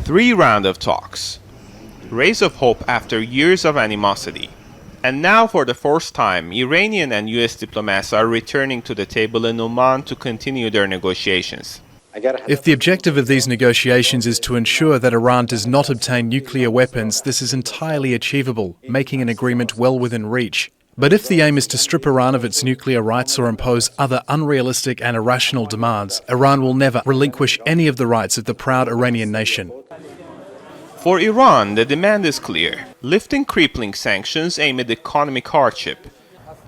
Three rounds of talks. Rays of hope after years of animosity. And now for the first time, Iranian and US diplomats are returning to the table in Oman to continue their negotiations. If the objective of these negotiations is to ensure that Iran does not obtain nuclear weapons, this is entirely achievable, making an agreement well within reach. But if the aim is to strip Iran of its nuclear rights or impose other unrealistic and irrational demands, Iran will never relinquish any of the rights of the proud Iranian nation. For Iran, the demand is clear: lifting crippling sanctions amid economic hardship.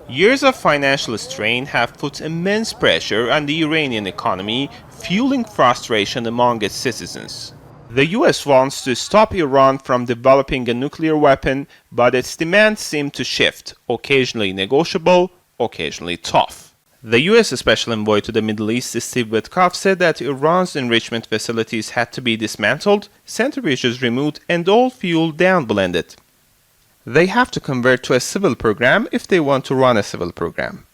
Years of financial strain have put immense pressure on the Iranian economy, fueling frustration among its citizens. The US wants to stop Iran from developing a nuclear weapon, but its demands seem to shift, occasionally negotiable, occasionally tough. The US Special Envoy to the Middle East, Steve Witkoff, said that Iran's enrichment facilities had to be dismantled, centrifuges removed, and all fuel downblended. They have to convert to a civil program if they want to run a civil program.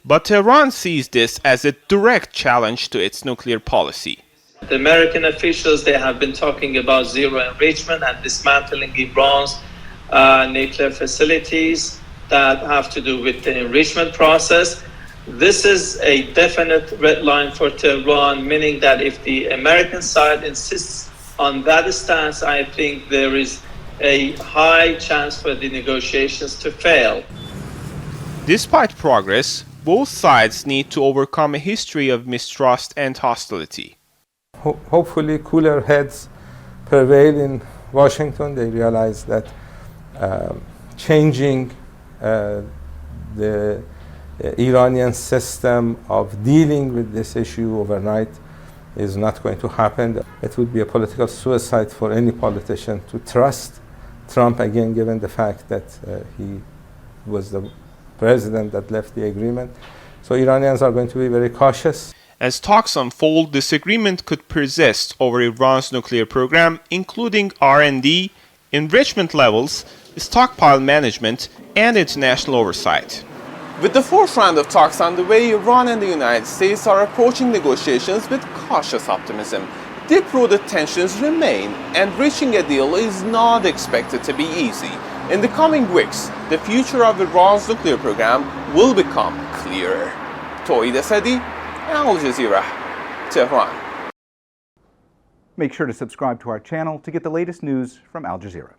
But Tehran sees this as a direct challenge to its nuclear policy. The American officials, they have been talking about zero enrichment and dismantling Iran's nuclear facilities that have to do with the enrichment process. This is a definite red line for Tehran, meaning that if the American side insists on that stance, I think there is a high chance for the negotiations to fail. Despite progress, both sides need to overcome a history of mistrust and hostility. Hopefully cooler heads prevail in Washington. They realize that changing the Iranian system of dealing with this issue overnight is not going to happen. It would be a political suicide for any politician to trust Trump again, given the fact that he was the president that left the agreement. So Iranians are going to be very cautious. As talks unfold, disagreement could persist over Iran's nuclear program, including R&D, enrichment levels, stockpile management, and international oversight. With the fourth round of talks underway, Iran and the United States are approaching negotiations with cautious optimism. Deep-rooted tensions remain, and reaching a deal is not expected to be easy. In the coming weeks, the future of Iran's nuclear program will become clearer. Tohid, Asadi, Al Jazeera, Tehran. Make sure to subscribe to our channel to get the latest news from Al Jazeera.